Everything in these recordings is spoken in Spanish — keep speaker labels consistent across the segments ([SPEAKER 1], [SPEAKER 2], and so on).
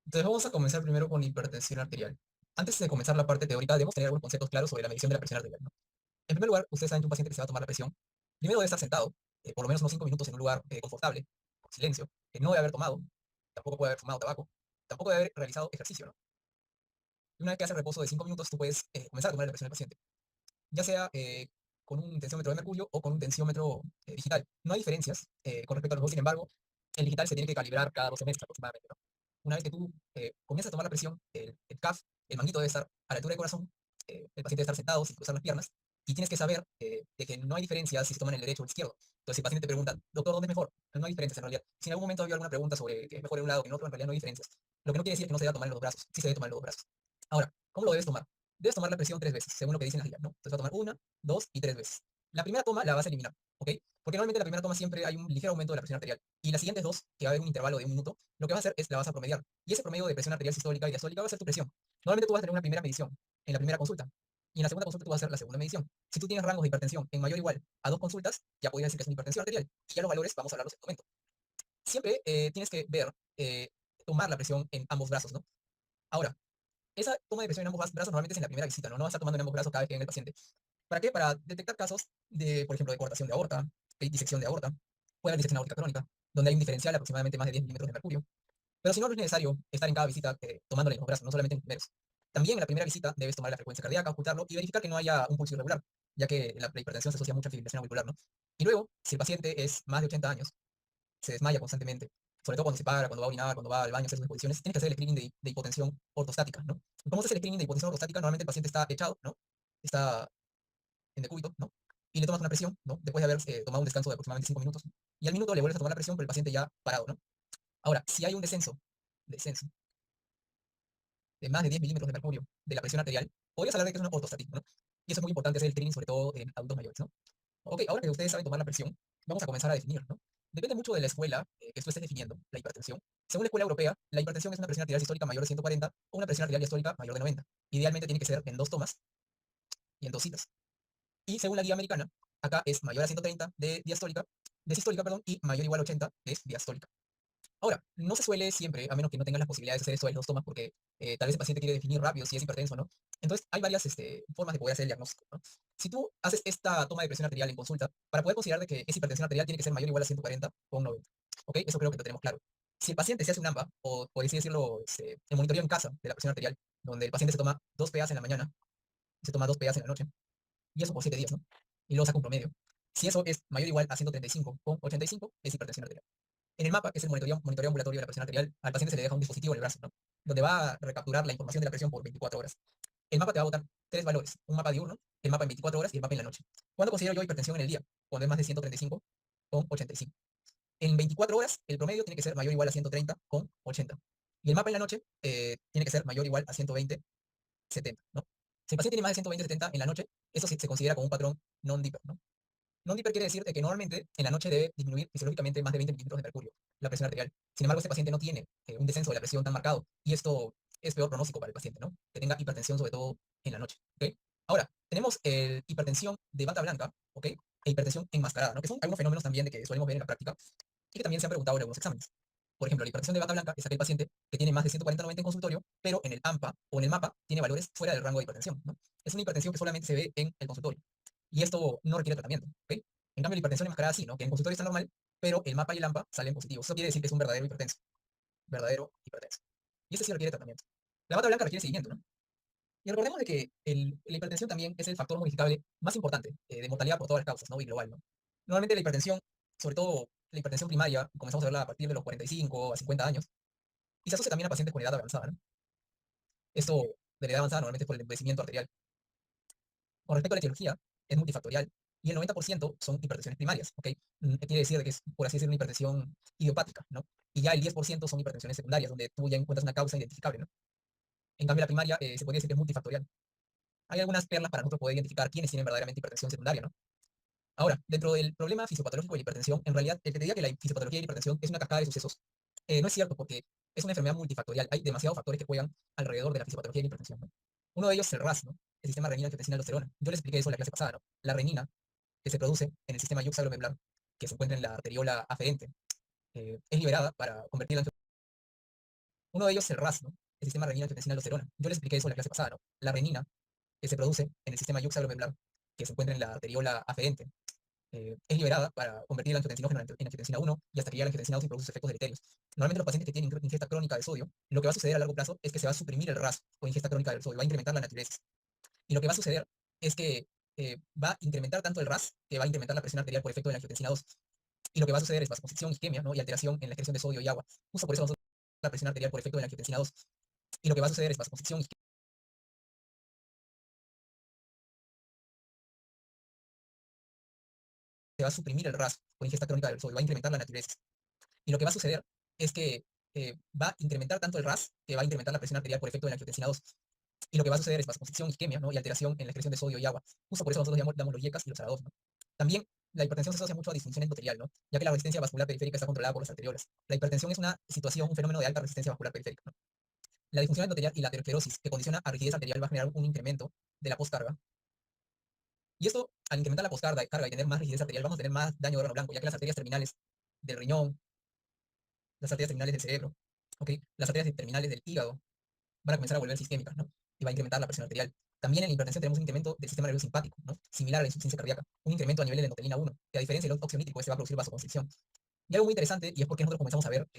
[SPEAKER 1] Entonces vamos a comenzar primero con hipertensión arterial. Antes de comenzar la parte teórica, debemos tener algunos conceptos claros sobre la medición de la presión arterial, ¿no? En primer lugar, ustedes saben que un paciente que se va a tomar la presión, primero debe estar sentado, por lo menos unos 5 minutos en un lugar confortable, con silencio, que no debe haber tomado, tampoco puede haber fumado tabaco, tampoco debe haber realizado ejercicio, ¿no? Y una vez que hace el reposo de 5 minutos, tú puedes comenzar a tomar la presión del paciente, ya sea con un tensiómetro de mercurio o con un tensiómetro digital. No hay diferencias con respecto a los dos, sin embargo, el digital se tiene que calibrar cada 12 meses aproximadamente, ¿no? Una vez que tú comienzas a tomar la presión, el CAF, el manguito debe estar a la altura del corazón, el paciente debe estar sentado sin cruzar las piernas, y tienes que saber de que no hay diferencia si se toma en el derecho o el izquierdo. Entonces, si el paciente te pregunta, doctor, ¿dónde es mejor? No hay diferencias en realidad. Si en algún momento había alguna pregunta sobre que es mejor en un lado que en otro, en realidad no hay diferencias. Lo que no quiere decir que no se deba tomar en los dos brazos. Sí se debe tomar en los dos brazos. Ahora, ¿cómo lo debes tomar? Debes tomar la presión 3 veces, según lo que dicen las guías, ¿no? Entonces va a tomar una, dos y 3 veces. La primera toma la vas a eliminar, ¿ok? Porque normalmente la primera toma siempre hay un ligero aumento de la presión arterial. Y las siguientes dos, que va a haber un intervalo de 1 minuto, lo que vas a hacer es la vas a promediar. Y ese promedio de presión arterial sistólica y diastólica va a ser tu presión. Normalmente tú vas a tener una primera medición en la primera consulta. Y en la segunda consulta tú vas a hacer la segunda medición. Si tú tienes rangos de hipertensión en mayor o igual a 2 consultas, ya podrías decir que es una hipertensión arterial. Y ya los valores vamos a hablarlos en un momento. Siempre tienes que ver, tomar la presión en ambos brazos, ¿no? Ahora, esa toma de presión en ambos brazos normalmente es en la primera visita, ¿no? No vas a estar tomando en ambos brazos cada vez que venga el paciente. ¿Para qué? Para detectar casos de, por ejemplo, de coartación de aorta, de disección de aorta, puede haber disección aórtica crónica, donde hay un diferencial de aproximadamente más de 10 milímetros de mercurio. Pero si no, no es necesario estar en cada visita tomándole en los brazos, no solamente en primeros. También en la primera visita debes tomar la frecuencia cardíaca, ocultarlo y verificar que no haya un pulso irregular, ya que la hipertensión se asocia mucho a fibrilación auricular, ¿no? Y luego, si el paciente es más de 80 años, se desmaya constantemente, sobre todo cuando se para, cuando va a orinar, cuando va al baño, hacer sus exposiciones, tienes que hacer el screening de hipotensión ortostática, ¿no? ¿Cómo se hace el screening de hipotensión ortostática? Normalmente el paciente está echado, ¿no? Está en decúbito, ¿no? Y le tomas una presión, ¿no? Después de haber tomado un descanso de aproximadamente 5 minutos. Y al minuto le vuelves a tomar la presión, pero el paciente ya parado, ¿no? Ahora, si hay un descenso de más de 10 milímetros de mercurio de la presión arterial, podrías hablar de que es una ortostatismo, ¿no? Y eso es muy importante hacer el screening, sobre todo en adultos mayores, ¿no? Ok, ahora que ustedes saben tomar la presión, vamos a comenzar a definir, ¿no? Depende mucho de la escuela que tú estés definiendo, la hipertensión. Según la escuela europea, la hipertensión es una presión arterial sistólica mayor de 140 o una presión arterial diastólica mayor de 90. Idealmente tiene que ser en 2 tomas y en 2 citas. Y según la guía americana, acá es mayor a 130 de sistólica, perdón, y mayor o igual a 80 es diastólica. Ahora, no se suele siempre, a menos que no tengas las posibilidades de hacer eso de las 2 tomas, porque tal vez el paciente quiere definir rápido si es hipertenso o no. Entonces, hay varias formas de poder hacer el diagnóstico, ¿no? Si tú haces esta toma de presión arterial en consulta, para poder considerar de que es hipertensión arterial tiene que ser mayor o igual a 140 o un 90. ¿Ok? Eso creo que lo tenemos claro. Si el paciente se hace un AMPA, o por así decirlo, el monitoreo en casa de la presión arterial, donde el paciente se toma 2 PAs en la mañana, se toma 2 PAs en la noche, y eso por 7 días, ¿no? Y luego saca un promedio. Si eso es mayor o igual a 135 con 85, es hipertensión arterial. En el mapa, que es el monitoreo ambulatorio de la presión arterial, al paciente se le deja un dispositivo en el brazo, ¿no? Donde va a recapturar la información de la presión por 24 horas. El mapa te va a botar 3 valores, un mapa diurno, el mapa en 24 horas y el mapa en la noche. ¿Cuándo considero yo hipertensión en el día? Cuando es más de 135 con 85. En 24 horas, el promedio tiene que ser mayor o igual a 130 con 80. Y el mapa en la noche tiene que ser mayor o igual a 120, 70, ¿no? Si el paciente tiene más de 120, 70 en la noche, eso se considera como un patrón non-dipper, ¿no? Non-dipper quiere decir que normalmente en la noche debe disminuir fisiológicamente más de 20 milímetros de mercurio la presión arterial. Sin embargo, este paciente no tiene un descenso de la presión tan marcado y esto es peor pronóstico para el paciente, ¿no? Que tenga hipertensión sobre todo en la noche, ¿ok? Ahora, tenemos hipertensión de bata blanca, ¿ok? E hipertensión enmascarada, ¿no? Que son algunos fenómenos también de que solemos ver en la práctica y que también se han preguntado en algunos exámenes. Por ejemplo, la hipertensión de bata blanca es aquel paciente que tiene más de 140-90 en consultorio, pero en el AMPA o en el mapa tiene valores fuera del rango de hipertensión, ¿no? Es una hipertensión que solamente se ve en el consultorio. Y esto no requiere tratamiento, ¿ok? En cambio, la hipertensión enmascarada sí, ¿no? Que en consultorio está normal, pero el mapa y el AMPA salen positivos. Eso quiere decir que es un verdadero hipertenso. Verdadero hipertenso. Y este sí requiere tratamiento. La bata blanca requiere seguimiento, ¿no? Y recordemos de que la hipertensión también es el factor modificable más importante de mortalidad por todas las causas, ¿no? Y global, ¿no? Normalmente la hipertensión, sobre todo la hipertensión primaria, comenzamos a verla a partir de los 45 a 50 años, y se asocia también a pacientes con edad avanzada, ¿no? Esto de la edad avanzada normalmente es por el envejecimiento arterial. Con respecto a la etiología, es multifactorial y el 90% son hipertensiones primarias, ¿ok? Quiere decir que es, por así decirlo, una hipertensión idiopática, ¿no? Y ya el 10% son hipertensiones secundarias, donde tú ya encuentras una causa identificable, ¿no? En cambio, la primaria se podría decir que es multifactorial. Hay algunas perlas para nosotros poder identificar quiénes tienen verdaderamente hipertensión secundaria, ¿no? Ahora, dentro del problema fisiopatológico de la hipertensión, en realidad, el que te diga que la fisiopatología de la hipertensión es una cascada de sucesos, no es cierto, porque es una enfermedad multifactorial. Hay demasiados factores que juegan alrededor de la fisiopatología de la hipertensión, ¿no? Uno de ellos es el RAS, ¿no? El sistema renina-angiotensina-aldosterona. Yo les expliqué eso en la clase pasada, ¿no? La renina, que se produce en el sistema yuxaglomerular, que se encuentra en la arteriola aferente, es liberada para convertirla en... Uno de ellos es el RAS, ¿no? El sistema renina-angiotensina-aldosterona. Yo les expliqué eso en la clase pasada, ¿no? La renina, que se produce en el sistema yuxaglomerular, que se encuentra en la arteriola aferente, es liberada para convertir el angiotensinógeno en angiotensina 1 y hasta que llegue la angiotensina 2 y produce sus efectos deleterios. Normalmente los pacientes que tienen ingesta crónica de sodio, lo que va a suceder a largo plazo es que se va a suprimir el RAS o ingesta crónica del sodio, va a incrementar la natriuresis. Y lo que va a suceder es que va a incrementar tanto el RAS que va a incrementar la presión arterial por efecto de la angiotensina 2. Y lo que va a suceder es vasoconstricción, isquemia, ¿no? Y alteración en la excreción de sodio y agua. Justo por eso vamos a la presión arterial por efecto de la angiotensina 2. Y lo que va a suceder es vasoconstricción, se va a suprimir el RAS por ingesta crónica del sodio, va a incrementar la natriuresis. Y lo que va a suceder es que va a incrementar tanto el RAS que va a incrementar la presión arterial por efecto de la angiotensina 2. Y lo que va a suceder es vasoconstricción, isquemia, ¿no? Y alteración en la excreción de sodio y agua. Justo por eso nosotros damos los IECAS y los ARA2, ¿no? También la hipertensión se asocia mucho a disfunción endotelial, ¿no? Ya que la resistencia vascular periférica está controlada por las arteriolas. La hipertensión es una situación, un fenómeno de alta resistencia vascular periférica, ¿no? La disfunción endotelial y la aterosclerosis que condiciona a rigidez arterial va a generar un incremento de la postcarga. Y esto, al incrementar la postcarga y tener más rigidez arterial, vamos a tener más daño de órgano blanco, ya que las arterias terminales del riñón, las arterias terminales del cerebro, ¿ok? Las arterias terminales del hígado van a comenzar a volver sistémicas, ¿no? Y va a incrementar la presión arterial. También en la hipertensión tenemos un incremento del sistema nervioso simpático, ¿no? Similar a la insuficiencia cardíaca, un incremento a nivel de endotelina 1, que a diferencia del óxido nítrico, se va a producir vasoconstricción. Y algo muy interesante, y es porque nosotros comenzamos a ver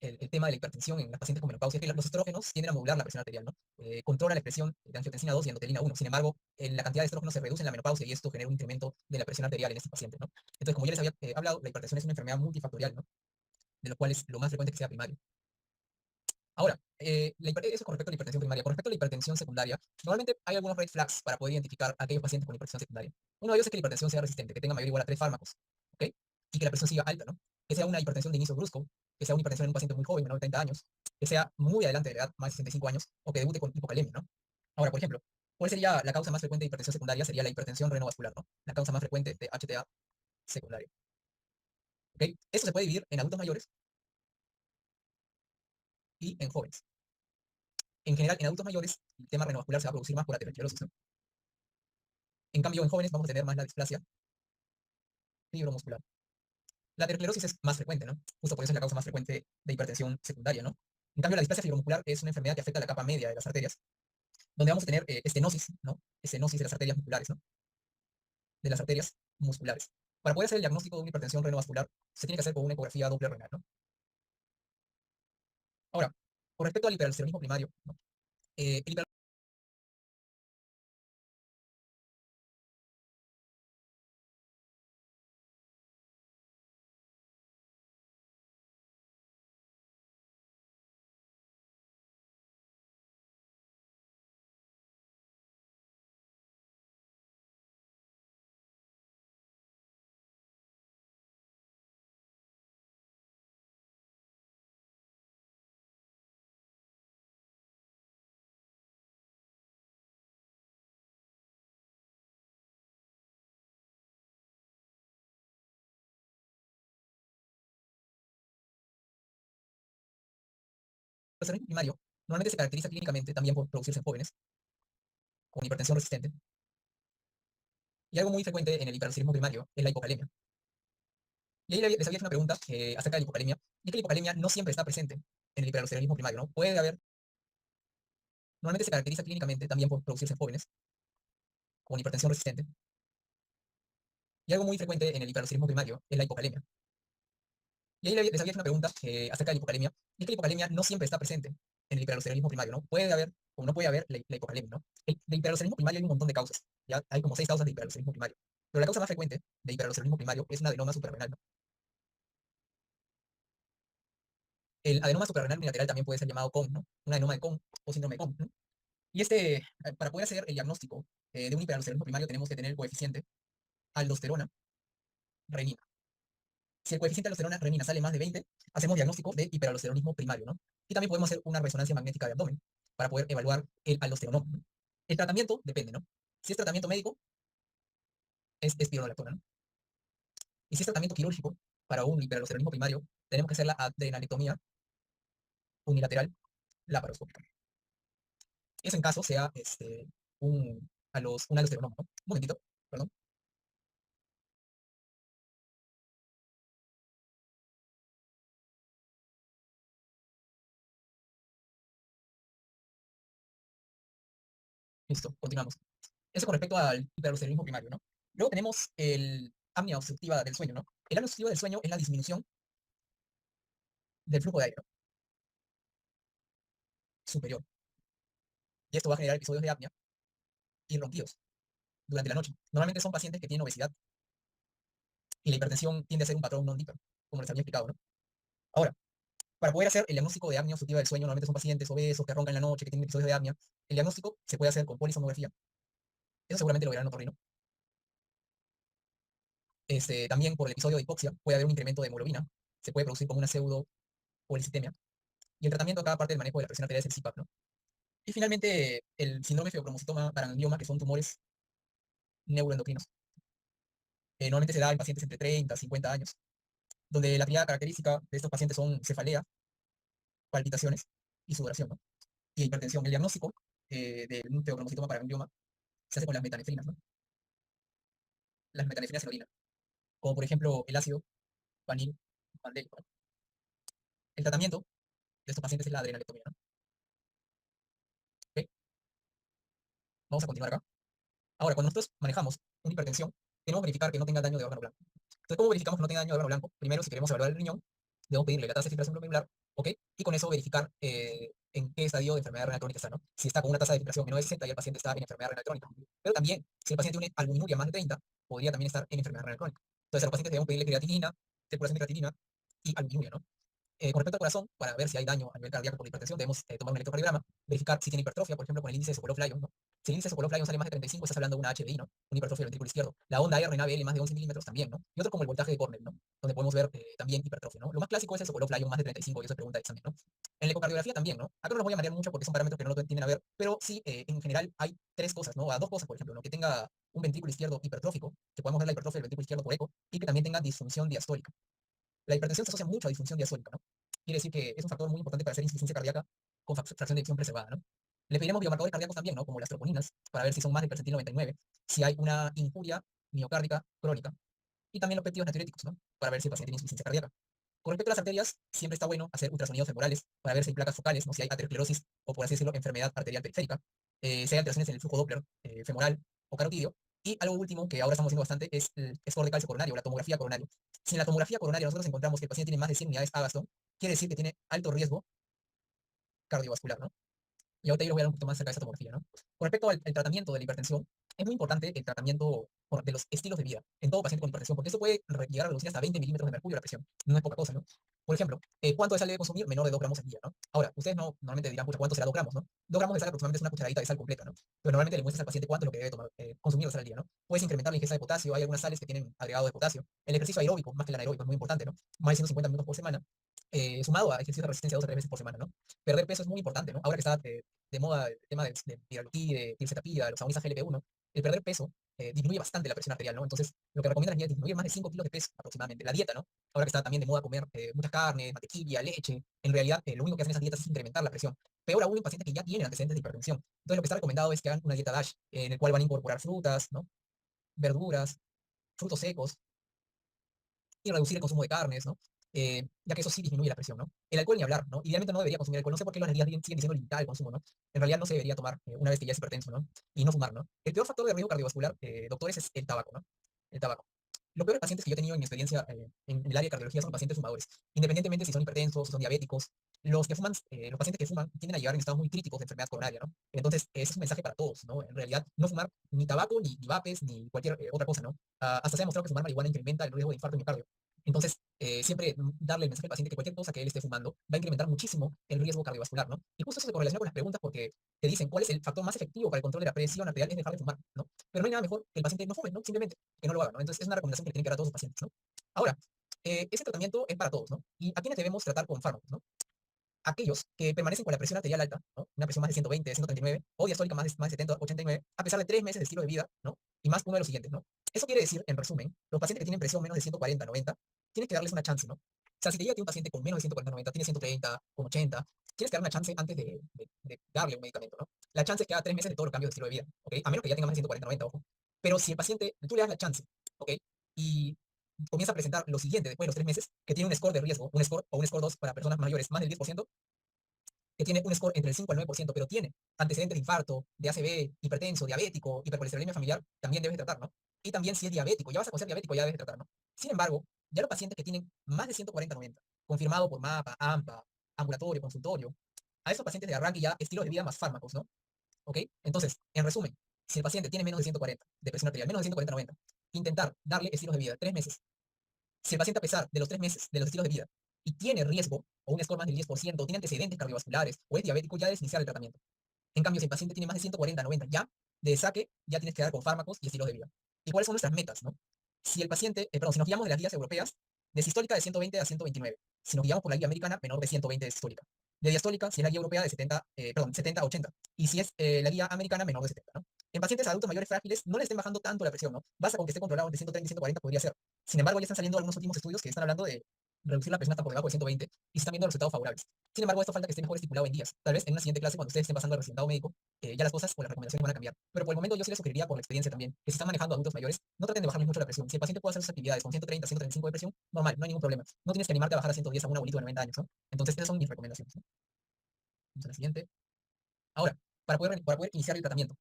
[SPEAKER 1] el tema de la hipertensión en las pacientes con menopausia, es que los estrógenos tienden a modular la presión arterial, ¿no? Controla la expresión de angiotensina 2 y endotelina 1. Sin embargo, la cantidad de estrógenos se reduce en la menopausia y esto genera un incremento de la presión arterial en estos pacientes, ¿no? Entonces, como ya les había hablado, la hipertensión es una enfermedad multifactorial, ¿no? De lo cual es lo más frecuente que sea primario. Ahora, eso con respecto a la hipertensión primaria. Con respecto a la hipertensión secundaria, normalmente hay algunos red flags para poder identificar a aquellos pacientes con hipertensión secundaria. Uno de ellos es que la hipertensión sea resistente, que tenga mayor o igual a 3 fármacos, ¿ok? Y que la presión siga alta, ¿no? Que sea una hipertensión de inicio brusco, que sea una hipertensión en un paciente muy joven, menor de 30 años, que sea muy adelante de la edad, más de 65 años, o que debute con hipocalemia, ¿no? Ahora, por ejemplo, ¿cuál sería la causa más frecuente de hipertensión secundaria? Sería la hipertensión renovascular, ¿no? La causa más frecuente de HTA secundaria, ¿ok? Esto se puede dividir en adultos mayores y en jóvenes. En general, en adultos mayores, el tema renovascular se va a producir más por aterosclerosis, ¿no? En cambio, en jóvenes vamos a tener más la displasia fibromuscular. La aterosclerosis es más frecuente, ¿no? Justo por eso es la causa más frecuente de hipertensión secundaria, ¿no? En cambio, la displasia fibromuscular es una enfermedad que afecta a la capa media de las arterias, donde vamos a tener estenosis, ¿no? Estenosis de las arterias musculares, ¿no? De las arterias musculares. Para poder hacer el diagnóstico de una hipertensión renovascular, se tiene que hacer con una ecografía doble renal, ¿no? Ahora, con respecto al hiperaldosteronismo primario, ¿no? El hiperaldosteronismo primario normalmente se caracteriza clínicamente también por producirse en jóvenes con hipertensión resistente. Y algo muy frecuente en el hiperaldosteronismo primario es la hipocalemia. Y ahí les había hecho una pregunta acerca de la hipocalemia, y es que la hipocalemia no siempre está presente en el hiperaldosteronismo primario, ¿no? Puede haber, normalmente se caracteriza clínicamente también por producirse en jóvenes con hipertensión resistente. Y algo muy frecuente en el hiperaldosteronismo primario es la hipocalemia. Y ahí les había hecho una pregunta acerca de la hipocalemia, y es que la hipocalemia no siempre está presente en el hiperaldosteronismo primario, ¿no? Puede haber, o no puede haber, la hipocalemia, ¿no? El hiperaldosteronismo primario hay un montón de causas, ¿ya? Hay como 6 causas de hiperaldosteronismo primario. Pero la causa más frecuente de hiperaldosteronismo primario es un adenoma suprarrenal, ¿no? El adenoma suprarrenal unilateral también puede ser llamado CON, ¿no? Un adenoma de CON o síndrome de CON, ¿no? Y para poder hacer el diagnóstico de un hiperaldosteronismo primario tenemos que tener el coeficiente aldosterona renina. Si el coeficiente aldosterona renina sale más de 20, hacemos diagnóstico de hiperaldosteronismo primario, ¿no? Y también podemos hacer una resonancia magnética de abdomen para poder evaluar el aldosteronoma, ¿no? El tratamiento depende, ¿no? Si es tratamiento médico, es espironolactona, ¿no? Y si es tratamiento quirúrgico para un hiperaldosteronismo primario, tenemos que hacer la adrenalectomía unilateral laparoscópica. Eso en caso sea un aldosteronoma, ¿no? Un momentito, perdón. Listo, continuamos. Eso con respecto al hiperurcerismo primario, ¿no? Luego tenemos el apnea obstructiva del sueño, ¿no? El apnea obstructiva del sueño es la disminución del flujo de aire, ¿no? Superior. Y esto va a generar episodios de apnea irrumpidos durante la noche. Normalmente son pacientes que tienen obesidad y la hipertensión tiende a ser un patrón non-diper, como les había explicado, ¿no? Ahora, para poder hacer el diagnóstico de apnea obstructiva del sueño, normalmente son pacientes obesos, que roncan en la noche, que tienen episodios de apnea. El diagnóstico se puede hacer con polisomnografía. Eso seguramente lo verán en otorrino. También por el episodio de hipoxia puede haber un incremento de hemoglobina. Se puede producir como una pseudo policitemia. Y el tratamiento acá, aparte del manejo de la presión arterial, es el CPAP, ¿no? Y finalmente, el síndrome feocromocitoma parangioma, que son tumores neuroendocrinos. Normalmente se da en pacientes entre 30 y 50 años, donde la triada característica de estos pacientes son cefalea, palpitaciones y sudoración, ¿no? Y hipertensión. El diagnóstico de un feocromocitoma parangioma se hace con las metanefrinas, ¿no? Las metanefrinas en orina, como por ejemplo el ácido vanil mandélico, ¿no? El tratamiento de estos pacientes es la adrenalectomía, ¿no? ¿Ok? Vamos a continuar acá. Ahora, cuando nosotros manejamos una hipertensión, tenemos que verificar que no tenga daño de órgano blanco. Entonces, ¿cómo verificamos que no tenga daño de órgano blanco? Primero, si queremos evaluar el riñón, debemos pedirle la tasa de filtración glomerular, ¿ok? Y con eso verificar en qué estadio de enfermedad renal crónica está, ¿no? Si está con una tasa de filtración menor de 60, ya el paciente está en enfermedad renal crónica. Pero también, si el paciente tiene albuminuria más de 30, podría también estar en enfermedad renal crónica. Entonces, a los pacientes debemos pedirle creatinina, depuración de creatinina y albuminuria, ¿no? Con respecto al corazón, para ver si hay daño a nivel cardíaco por hipertensión, debemos tomar un electrocardiograma, verificar si tiene hipertrofia, por ejemplo, con el índice de Sokolov-Lyon, ¿no? Si el índice de Sokolov-Lyon sale más de 35, estás hablando de una HDI, ¿no? Una hipertrofia del ventrículo izquierdo. La onda RNABL más de 11 milímetros también, ¿no? Y otro como el voltaje de Cornell, ¿no? Donde podemos ver también hipertrofia, ¿no? Lo más clásico es el Sokolov-Lyon más de 35, y eso se pregunta de examen, ¿no? En la ecocardiografía también, ¿no? Acá no los voy a marear mucho porque son parámetros que no lo tienden a ver, pero sí, en general hay tres cosas, ¿no? A dos cosas, por ejemplo, ¿no? Que tenga un ventrículo izquierdo hipertrófico, que podemos ver la hipertrofia del ventrículo izquierdo por eco, y que también tenga disfunción diastólica. La hipertensión se asocia mucho a disfunción diastólica, ¿no? Quiere decir que es un factor muy importante para hacer insuficiencia cardíaca con fracción de eyección preservada, ¿no? Le pediremos biomarcadores cardíacos también, ¿no? Como las troponinas, para ver si son más del percentil 99, si hay una injuria miocárdica crónica, y también los péptidos natriuréticos, ¿no? Para ver si el paciente tiene insuficiencia cardíaca. Con respecto a las arterias, siempre está bueno hacer ultrasonidos femorales para ver si hay placas focales, ¿no? Si hay aterosclerosis o, por así decirlo, enfermedad arterial periférica, si hay alteraciones en el flujo Doppler femoral o carotidio. Y algo último que ahora estamos haciendo bastante es el score de calcio coronario, la tomografía coronaria. Si en la tomografía coronaria nosotros encontramos que el paciente tiene más de 100 unidades Agaston, quiere decir que tiene alto riesgo cardiovascular, ¿no? Y ahorita yo les voy a dar un poquito más acerca de esa tomografía, ¿no? Con respecto al tratamiento de la hipertensión, es muy importante el tratamiento de los estilos de vida en todo paciente con hipertensión, porque eso puede llegar a reducir hasta 20 milímetros de mercurio la presión. No es poca cosa, ¿no? Por ejemplo, ¿cuánto de sal debe consumir? Menor de 2 gramos al día, ¿no? Ahora, ustedes no normalmente dirán, pucha, ¿cuánto será 2 gramos, no? 2 gramos de sal aproximadamente es una cucharadita de sal completa, ¿no? Pero normalmente le muestras al paciente cuánto es lo que debe tomar, consumir de sal al día, ¿no? Puedes incrementar la ingesta de potasio, hay algunas sales que tienen agregado de potasio. El ejercicio aeróbico, más que el anaeróbico, es muy importante, ¿no? Más de 150 minutos por semana, sumado a ejercicio de resistencia 2 a 3 veces por semana, ¿no? Perder peso es muy importante, ¿no? Ahora que está de moda el tema de Liraglutid, de Tirzepatide, de los agonistas GLP-1, el perder peso disminuye bastante la presión arterial, ¿no? Entonces, lo que recomiendan es disminuir más de 5 kilos de peso aproximadamente. La dieta, ¿no? Ahora que está también de moda comer muchas carnes, mantequilla, leche, en realidad lo único que hacen esas dietas es incrementar la presión. Peor aún en pacientes que ya tienen antecedentes de hipertensión. Entonces, lo que está recomendado es que hagan una dieta DASH, en el cual van a incorporar frutas, ¿no? Verduras, frutos secos, y reducir el consumo de carnes, ¿no? Ya que eso sí disminuye la presión, ¿no? El alcohol ni hablar, ¿no? Idealmente no debería consumir alcohol, no sé por qué los días siguen diciendo limitar el consumo, ¿no? En realidad no se debería tomar una vez que ya es hipertenso, ¿no? Y no fumar, ¿no? El peor factor de riesgo cardiovascular, doctores, es el tabaco, ¿no? El tabaco. Los peores pacientes que yo he tenido en mi experiencia en el área de cardiología son los pacientes fumadores. Independientemente si son hipertensos, si son diabéticos, los que fuman, los pacientes que fuman tienden a llegar en estados muy críticos de enfermedad coronaria, ¿no? Entonces, ese es un mensaje para todos, ¿no? En realidad, no fumar ni tabaco, ni vapes, ni cualquier otra cosa, ¿no? Hasta se ha demostrado que fumar marihuana incrementa el riesgo de infarto de miocardio. Entonces, siempre darle el mensaje al paciente que cualquier cosa que él esté fumando va a incrementar muchísimo el riesgo cardiovascular, ¿no? Y justo eso se correlaciona con las preguntas porque te dicen cuál es el factor más efectivo para el control de la presión arterial es dejar de fumar, ¿no? Pero no hay nada mejor que el paciente no fume, ¿no? Simplemente que no lo haga, ¿no? Entonces, es una recomendación que tienen que dar a todos los pacientes, ¿no? Ahora, ese tratamiento es para todos, ¿no? ¿Y a quiénes debemos tratar con fármacos, ¿no? Aquellos que permanecen con la presión arterial alta, ¿no? Una presión más de 120, 139, o diastólica más de 70, 89, a pesar de 3 meses de estilo de vida, ¿no? Y más uno de los siguientes, ¿no? Eso quiere decir, en resumen, los pacientes que tienen presión menos de 140, 90, tienes que darles una chance, ¿no? O sea, si te llega a ti un paciente con menos de 140, 90, tiene 130, con 80, tienes que darle una chance antes de darle un medicamento, ¿no? La chance es que haga 3 meses de todos los cambios de estilo de vida, ¿ok? A menos que ya tenga más de 140, 90, ojo. Pero si el paciente, tú le das la chance, ¿ok? Y comienza a presentar lo siguiente después de los 3 meses, que tiene un score de riesgo, un score o un score 2 para personas mayores más del 10%, que tiene un score entre el 5 al 9%, pero tiene antecedentes de infarto, de ACV, hipertenso, diabético, hipercolesterolemia familiar, también debes de tratar, ¿no? Y también si es diabético, ya vas a ser diabético, ya debes de tratar, ¿no? Sin embargo, ya los pacientes que tienen más de 140-90, confirmado por MAPA, AMPA, ambulatorio, consultorio, a esos pacientes de arranque ya estilo de vida más fármacos, ¿no? ¿Ok? Entonces, en resumen, si el paciente tiene menos de 140 de presión arterial, menos de 140-90, intentar darle estilos de vida 3 meses. Si el paciente, a pesar de los 3 meses de los estilos de vida y tiene riesgo, o un score más del 10%, o tiene antecedentes cardiovasculares, o es diabético, ya debes iniciar el tratamiento. En cambio, si el paciente tiene más de 140-90, ya de saque, ya tienes que dar con fármacos y estilos de vida. ¿Y cuáles son nuestras metas, no? Si el paciente, perdón, si nos guiamos de las guías europeas, de sistólica de 120 a 129. Si nos guiamos por la guía americana, menor de 120 de sistólica. De diastólica, si es la guía europea, de 70, perdón, 70 a 80. Y si es la guía americana, menor de 70, ¿no? En pacientes adultos mayores frágiles, no le estén bajando tanto la presión, ¿no? Basta con que esté controlado entre 130 y 140, podría ser. Sin embargo, ya están saliendo algunos últimos estudios que están hablando de reducir la presión hasta por debajo de 120 y se están viendo resultados favorables. Sin embargo, esto falta que esté mejor estipulado en días. Tal vez en una siguiente clase, cuando ustedes estén pasando al recetado médico, ya las cosas o las recomendaciones van a cambiar. Pero por el momento yo sí les sugeriría, por la experiencia también, que si están manejando adultos mayores, no traten de bajarles mucho la presión. Si el paciente puede hacer sus actividades con 130, 135 de presión, normal, no hay ningún problema. No tienes que animarte a bajar a 110 a un abuelito de 90 años, ¿no? Entonces, esas son mis recomendaciones, ¿no? Vamos a la siguiente. Ahora, para poder iniciar el tratamiento,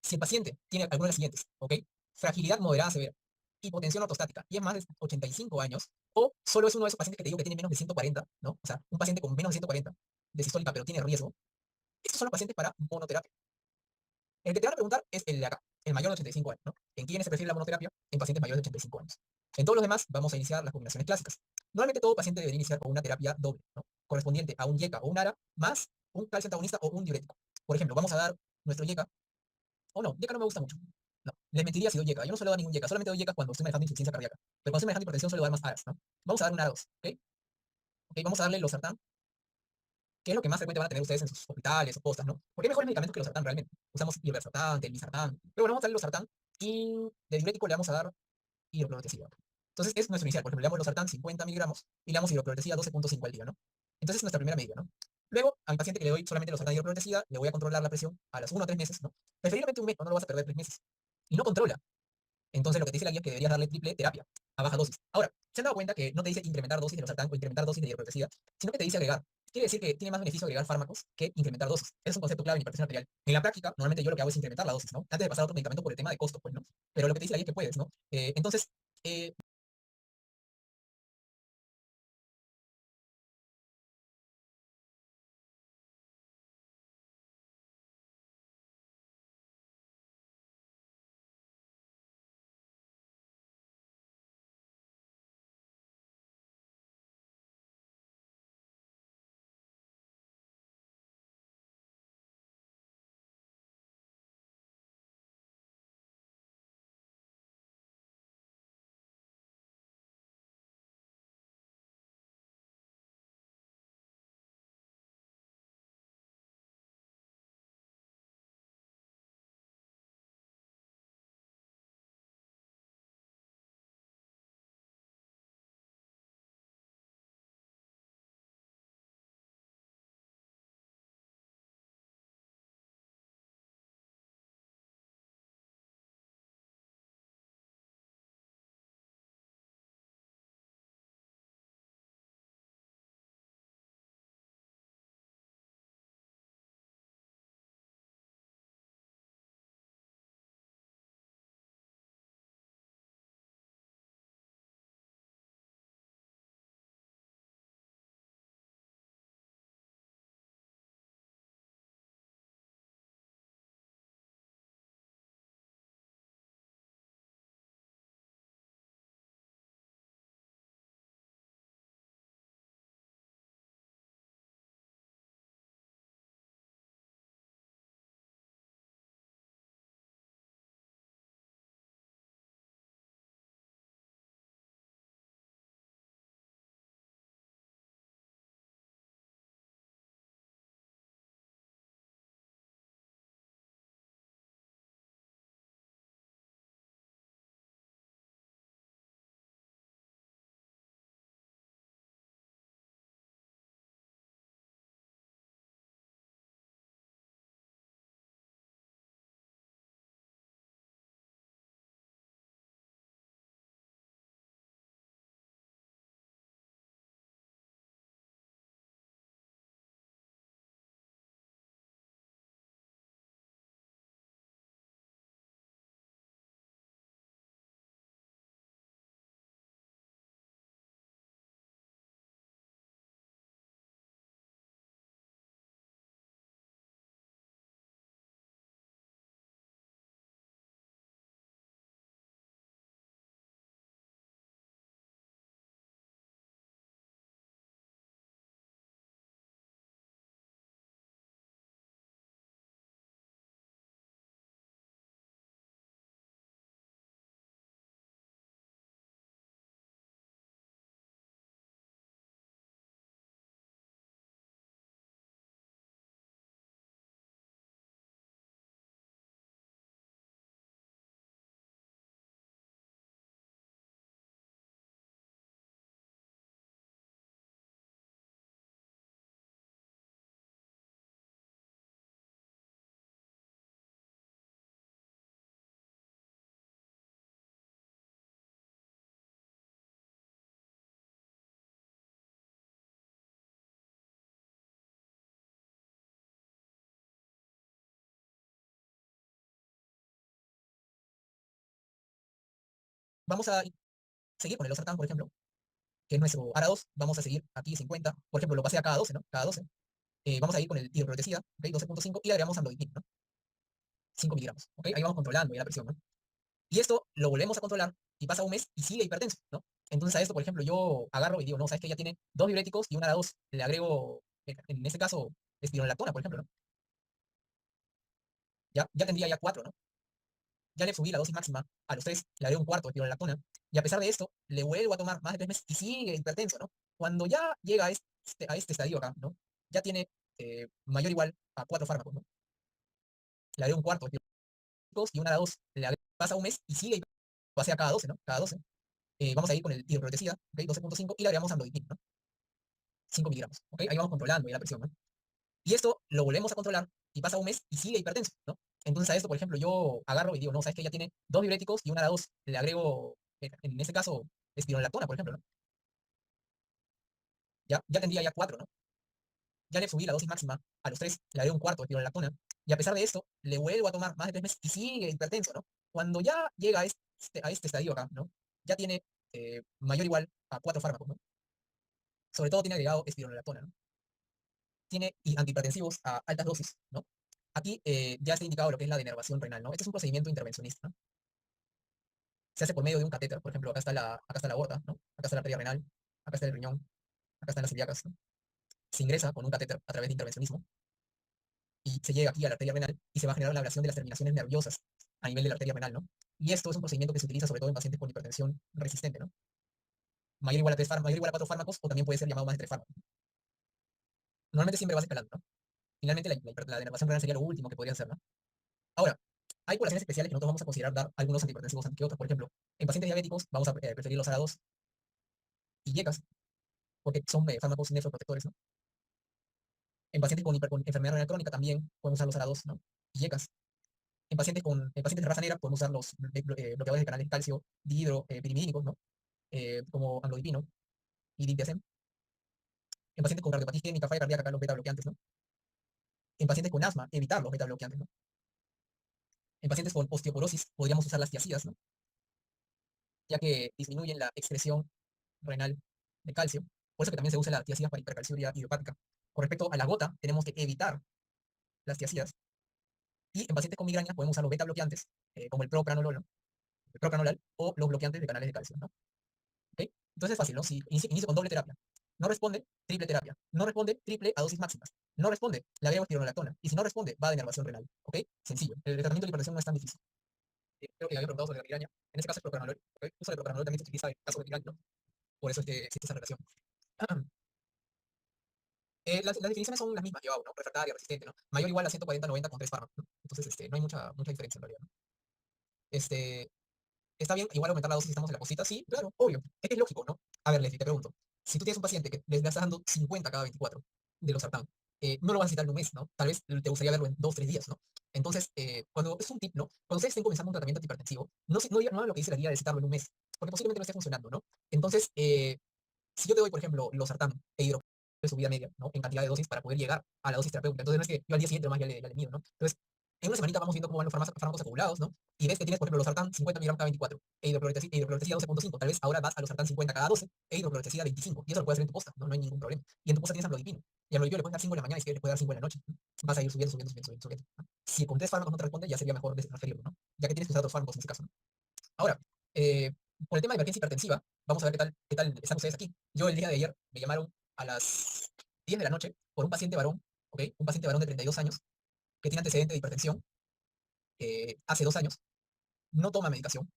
[SPEAKER 1] si el paciente tiene alguna de las siguientes, ¿ok? Fragilidad moderada severa, hipotensión ortostática y es más de 85 años, o solo es uno de esos pacientes que te digo que tiene menos de 140, ¿no? O sea, un paciente con menos de 140 de sistólica, pero tiene riesgo. Estos son los pacientes para monoterapia. El que te van a preguntar es el de acá, el mayor de 85 años, ¿no? ¿En quiénes se prefiere la monoterapia? En pacientes mayores de 85 años. En todos los demás vamos a iniciar las combinaciones clásicas. Normalmente todo paciente debería iniciar con una terapia doble, ¿no? Correspondiente a un YECA o un ARA más un calcio antagonista o un diurético. Por ejemplo, vamos a dar nuestro YECA, o no, YECA no me gusta mucho. No, les mentiría si doy YECA. Yo no suelo dar ningún YECA, solamente doy YECA cuando estoy manejando insuficiencia cardíaca. Pero cuando estoy manejando hipertensión suelo dar más ARAS, ¿no? Vamos a dar un ARA2, ¿ok? Ok, vamos a darle los sartán, que es lo que más frecuente van a tener ustedes en sus hospitales o postas, ¿no? Porque hay mejores medicamentos que los sartán realmente. Usamos irbesartán, telmisartán. Pero bueno, vamos a darle los sartán y de diurético le vamos a dar hidroclorotiazida. Entonces es nuestro inicial. Por ejemplo, le damos los sartán 50 miligramos y le damos hidroclorotiazida 12,5 al día, ¿no? Entonces es nuestra primera medida, ¿no? Luego, a mi paciente que le doy solamente los sartán y hidroclorotiazida, le voy a controlar la presión a los 1 a 3 meses, ¿no? Preferiblemente un mes, no lo vas a perder 3 meses. Y no controla. Entonces lo que te dice la guía es que deberías darle triple terapia a baja dosis. Ahora, ¿se han dado cuenta que no te dice incrementar dosis de los sartán o incrementar dosis de hidroclorotiazida, sino que te dice agregar? Quiere decir que tiene más beneficio agregar fármacos que incrementar dosis. Ese es un concepto clave en hipertensión arterial. En la práctica, normalmente yo lo que hago es incrementar la dosis, ¿no? Antes de pasar a otro medicamento por el tema de costo, pues, ¿no? Pero lo que te dice la guía es que puedes, ¿no? Entonces, eh, vamos a seguir con el losartán, por ejemplo, que es nuestro ARA2, vamos a seguir aquí 50, por ejemplo, lo pasé a cada 12, ¿no? Cada 12. Vamos a ir con el hidroprotecida, ¿ok? 12.5 y le agregamos amlodipino, ¿no? 5 miligramos, ¿ok? Ahí vamos controlando ya la presión, ¿no? Y esto lo volvemos a controlar y pasa un mes y sigue hipertenso, ¿no? Entonces a esto, por ejemplo, yo agarro y digo, no, sabes que ya tiene dos diuréticos y un ARA2, le agrego, en este caso, espironolactona, por ejemplo, ¿no? Ya tendría ya cuatro, ¿no? Ya le subí la dosis máxima a los tres, le agrego un cuarto de espironolactona, y a pesar de esto, le vuelvo a tomar más de 3 meses y sigue hipertenso, ¿no? Cuando ya llega a este estadio acá, ¿no? Ya tiene mayor o igual a cuatro fármacos, ¿no? Le agrego un cuarto de espironolactona y un ARA2, pasa un mes y sigue, pasé a cada 12, ¿no? Cada 12. Vamos a ir con el hidroprotecida, ¿ok? 12.5 y le agregamos amlodipino, ¿no? 5 miligramos, ¿ok? Ahí vamos controlando ya la presión, ¿no? Y esto lo volvemos a controlar y pasa un mes y sigue hipertenso, ¿no? Entonces a esto, por ejemplo, yo agarro y digo, no, sabes que ya tiene dos diuréticos y un ARA2, le agrego, en este caso, espironolactona, por ejemplo, ¿no? Ya tendría ya cuatro, ¿no? Ya le subí la dosis máxima a los tres, le agrego un cuarto de espironolactona, y a pesar de esto, le vuelvo a tomar más de 3 meses y sigue hipertenso, ¿no? Cuando ya llega a este estadio acá, ¿no? Ya tiene mayor o igual a cuatro fármacos, ¿no? Sobre todo tiene agregado espironolactona, ¿no? Tiene antihipertensivos a altas dosis, ¿no? Aquí ya está indicado lo que es la denervación renal, ¿no? Este es un procedimiento intervencionista, ¿no? Se hace por medio de un catéter, por ejemplo, acá está la aorta, ¿no? Acá está la arteria renal, acá está el riñón, acá están las ilíacas, ¿no? Se ingresa con un catéter a través de intervencionismo y se llega aquí a la arteria renal y se va a generar una ablación de las terminaciones nerviosas a nivel de la arteria renal, ¿no? Y esto es un procedimiento que se utiliza sobre todo en pacientes con hipertensión resistente, ¿no? Mayor o igual a mayor o igual a cuatro fármacos o también puede ser llamado más de tres fármacos. Normalmente siempre va escalando, ¿no? Finalmente la denervación renal sería lo último que podría hacer, ¿no? Ahora, hay poblaciones especiales que nosotros vamos a considerar dar algunos antihipertensivos antes que otros. Por ejemplo, en pacientes diabéticos vamos a preferir los ARA2 y IECAS, porque son fármacos nefroprotectores, ¿no? En pacientes con enfermedad renal crónica también podemos usar los ARA2, ¿no? Y IECAS. En pacientes de raza negra podemos usar los bloqueadores de canales de calcio dihidropirimidínicos, ¿no? Como amlodipino y diltiazem. En pacientes con cardiopatía isquémica, falla cardíaca, acá los beta bloqueantes, ¿no? En pacientes con asma, evitar los beta bloqueantes, ¿no? En pacientes con osteoporosis podríamos usar las tiazidas, ¿no? Ya que disminuyen la excreción renal de calcio. Por eso que también se usa la tiazida para hipercalciuria idiopática. Con respecto a la gota, tenemos que evitar las tiazidas. Y en pacientes con migraña podemos usar los beta bloqueantes, como el propranolol o los bloqueantes de canales de calcio, ¿no? ¿Ok? Entonces es fácil, ¿no? Si inicio con doble terapia, no responde, triple terapia. No responde, triple a dosis máximas. No responde, le agrego espironolactona. Y si no responde, va de denervación renal. ¿Ok? Sencillo. El tratamiento de hipertensión no es tan difícil. Creo que me había preguntado sobre la migraña. En este caso es propranolol. ¿Ok? El uso de propranolol también se utiliza en caso de migraña, ¿no? Por eso es que existe esa relación. Las definiciones son las mismas que yo hago, ¿no? Refractaria, resistente, ¿no? Mayor o igual a 140-90 con tres fármacos, ¿no? Entonces, no hay mucha diferencia en realidad, ¿no? Este, ¿Está bien igual aumentar la dosis si estamos en la cosita? Sí, claro, obvio. Es que es lógico, ¿no? A ver, Leslie, te pregunto. Si tú tienes un paciente que le estás dando 50 cada 24 de los sartán, no lo vas a necesitar en un mes, ¿no? Tal vez te gustaría verlo en 2, 3 días, ¿no? Entonces, cuando es un tip, ¿no? Cuando ustedes estén comenzando un tratamiento antihipertensivo, no hagan lo que dice la guía de citarlo en un mes, porque posiblemente no esté funcionando, ¿no? Entonces, si yo te doy, por ejemplo, los sartán e hidro de su vida media, ¿no? En cantidad de dosis para poder llegar a la dosis terapéutica. Entonces no es que yo al día siguiente más ya le mido, ¿no? Entonces, en una semanita vamos viendo cómo van los fármacos acumulados, ¿no? Y ves que tienes, por ejemplo, los sartán 50 miligramos cada 24, hidroclorotecida 12.5, tal vez ahora vas a los sartán 50 cada 12, hidroclorotecida 25, y eso lo puedes hacer en tu posta, ¿no? No hay ningún problema. Y en tu posta tienes amlodipino, y amlodipino le puedes dar 5 en la mañana y si le puedes dar 5 en la noche, ¿no? Vas a ir subiendo, subiendo, subiendo, subiendo, ¿no? Si con 3 fármacos no te responde, ya sería mejor transferirlo, ¿no? Ya que tienes que usar otros fármacos en ese caso, ¿no? Ahora, por el tema de emergencia hipertensiva, vamos a ver qué tal están ustedes aquí. Yo el día de ayer me llamaron a las 10 de la noche por un paciente varón, ¿ok? Un paciente varón de 32 años que tiene antecedente de hipertensión hace 2 años, no toma medicación,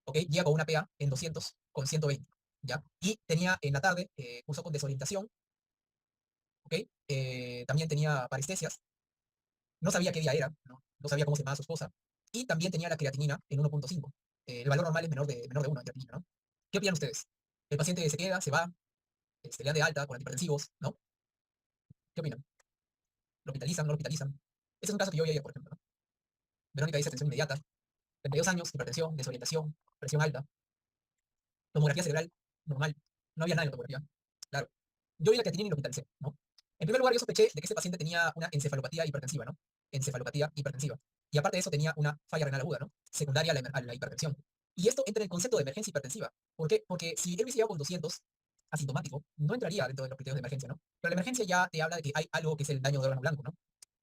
[SPEAKER 1] ¿ok? Llega con una PA en 200 con 120, ¿ya? Y tenía en la tarde, cursó con desorientación, ¿ok? También tenía parestesias, no sabía qué día era, no sabía cómo se llamaba su esposa, y también tenía la creatinina en 1.5. El valor normal es menor de 1 de creatinina, ¿no? ¿Qué opinan ustedes? El paciente se queda, se va, le dan de alta con antihipertensivos, ¿no? ¿Qué opinan? ¿Lo hospitalizan, no lo hospitalizan? Ese es un caso que yo vi ayer, por ejemplo, ¿no? Verónica dice atención inmediata, 32 años, hipertensión, desorientación, presión alta, tomografía cerebral normal, no había nada en la tomografía, claro. Yo vi la creatinina y lo hospitalicé, ¿no? En primer lugar, yo sospeché de que este paciente tenía una encefalopatía hipertensiva, ¿no? Encefalopatía hipertensiva. Y aparte de eso, tenía una falla renal aguda, ¿no? Secundaria a la hipertensión. Y esto entra en el concepto de emergencia hipertensiva. ¿Por qué? Porque si él hubiese llegado con 200, asintomático, no entraría dentro de los criterios de emergencia, ¿no? Pero la emergencia ya te habla de que hay algo que es el daño de órgano blanco, ¿no?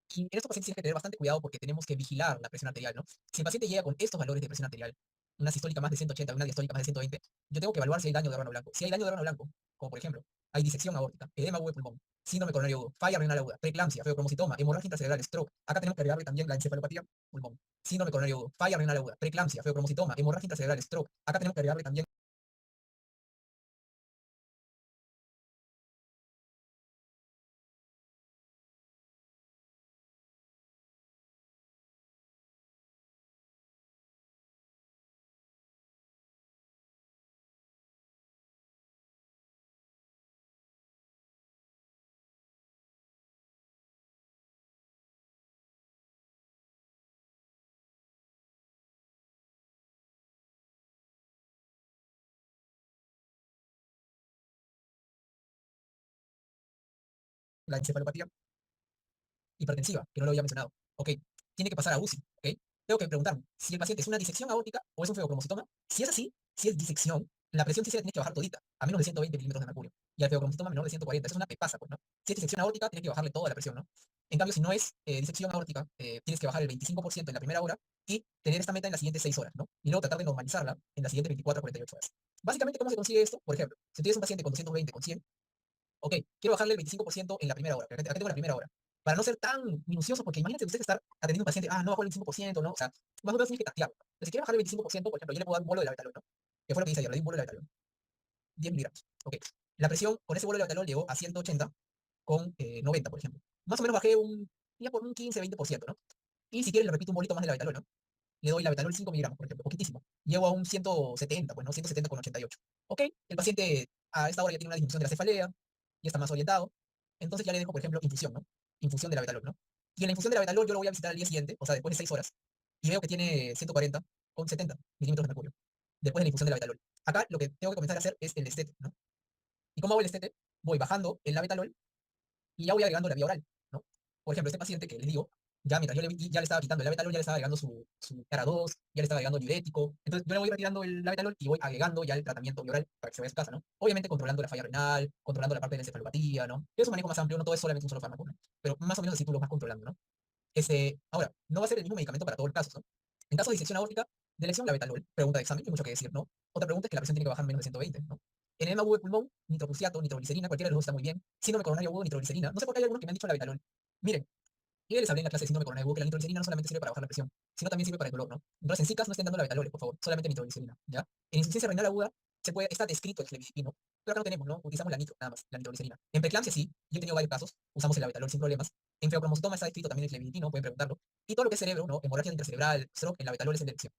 [SPEAKER 1] Y en estos pacientes tienes que tener bastante cuidado porque tenemos que vigilar la presión arterial, ¿no? Si el paciente llega con estos valores de presión arterial, una sistólica más de 180, una diastólica más de 120, yo tengo que evaluar si hay daño de órgano blanco. Si hay daño de órgano blanco, como por ejemplo, hay disección aórtica, edema agudo de pulmón, síndrome coronario agudo, falla renal aguda, preeclampsia, feocromocitoma, hemorragia intracerebral, stroke. Acá tenemos que agregarle también la encefalopatía pulmón, síndrome coronario agudo, falla renal aguda, preeclampsia, feocromocitoma, hemorragia intracerebral, stroke. Acá tenemos que agregarle también la encefalopatía hipertensiva, que no lo había mencionado. Ok, tiene que pasar a UCI, ok. Tengo que preguntarme si el paciente es una disección aórtica o es un feocromocitoma. Si es así, si es disección, la presión sí se la tiene que bajar todita, a menos de 120 milímetros de mercurio. Y al feocromocitoma menor de 140. Eso es una pepasa, pues, ¿no? Si es disección aórtica, tienes que bajarle toda la presión, ¿no? En cambio, si no es disección aórtica, tienes que bajar el 25% en la primera hora y tener esta meta en las siguientes 6 horas, ¿no? Y luego tratar de normalizarla en las siguientes 24 a 48 horas. Básicamente, ¿cómo se consigue esto? Por ejemplo, si tienes un paciente con 220, con 100, ok, quiero bajarle el 25% en la primera hora. Acá tengo la primera hora. Para no ser tan minucioso, porque imagínate usted estar atendiendo a un paciente, no bajó el 25%, ¿no? O sea, más o menos tiene que tatearlo. Entonces, si quiere bajarle el 25%, por ejemplo, yo le puedo dar un bolo de labetalol, ¿no? Que fue lo que hice ayer, le di un bolo de labetalol. 10 miligramos. Ok. La presión con ese bolo de labetalol llegó a 180 con 90, por ejemplo. Más o menos bajé ya por un 15-20%, ¿no? Y si quiere, le repito un bolito más de labetalol, ¿no? Le doy labetalol 5 miligramos, por ejemplo, poquitísimo. Llego a un 170, pues, ¿no? 170 con 88. Ok, el paciente a esta hora ya tiene una disminución de la cefalea, ya está más orientado. Entonces ya le dejo, por ejemplo, infusión, ¿no? Infusión de labetalol, ¿no? Y en la infusión de labetalol yo lo voy a visitar al día siguiente, o sea, después de 6 horas, y veo que tiene 140 con 70 milímetros de mercurio, después de la infusión de labetalol. Acá lo que tengo que comenzar a hacer es el destete, ¿no? ¿Y cómo hago el destete? Voy bajando el labetalol y ya voy agregando la vía oral, ¿no? Por ejemplo, este paciente que les digo, ya mientras ya le estaba quitando el labetalol, ya le estaba agregando su cara 2, ya le estaba agregando el diurético. Entonces yo le voy retirando el labetalol y voy agregando ya el tratamiento oral para que se vaya a su casa, ¿no? Obviamente controlando la falla renal, controlando la parte de la encefalopatía, ¿no? Es un manejo más amplio, no todo es solamente un solo fármaco, ¿no? Pero más o menos así tú lo vas controlando, ¿no? Ahora, no va a ser el mismo medicamento para todos los casos, ¿no? En caso de disección aórtica, de lesión labetalol, pregunta de examen, no hay mucho que decir, ¿no? Otra pregunta es que la presión tiene que bajar menos de 120, ¿no? En edema agudo de pulmón, nitroprusiato, nitroglicerina, cualquiera de los dos está muy bien. Síndrome coronario agudo, nitroglicerina. No sé por qué hay algunos que me han dicho labetalol. Miren, yo ya les hablé en la clase de síndrome coronario agudo que la nitroglicerina no solamente sirve para bajar la presión, sino también sirve para el dolor, ¿no? Entonces, en SICAS no estén dando labetalol, por favor, solamente nitroglicerina, ¿ya? En insuficiencia renal aguda está descrito el clebidipino, pero acá no tenemos, ¿no? Utilizamos la nitro, nada más, la nitroglicerina. En preeclampsia sí, yo he tenido varios casos, usamos el labetalol sin problemas. En feocromocitoma está descrito también el clebidipino, pueden preguntarlo. Y todo lo que es cerebro, ¿no? Hemorragia intracerebral, stroke, el labetalol es el de elección.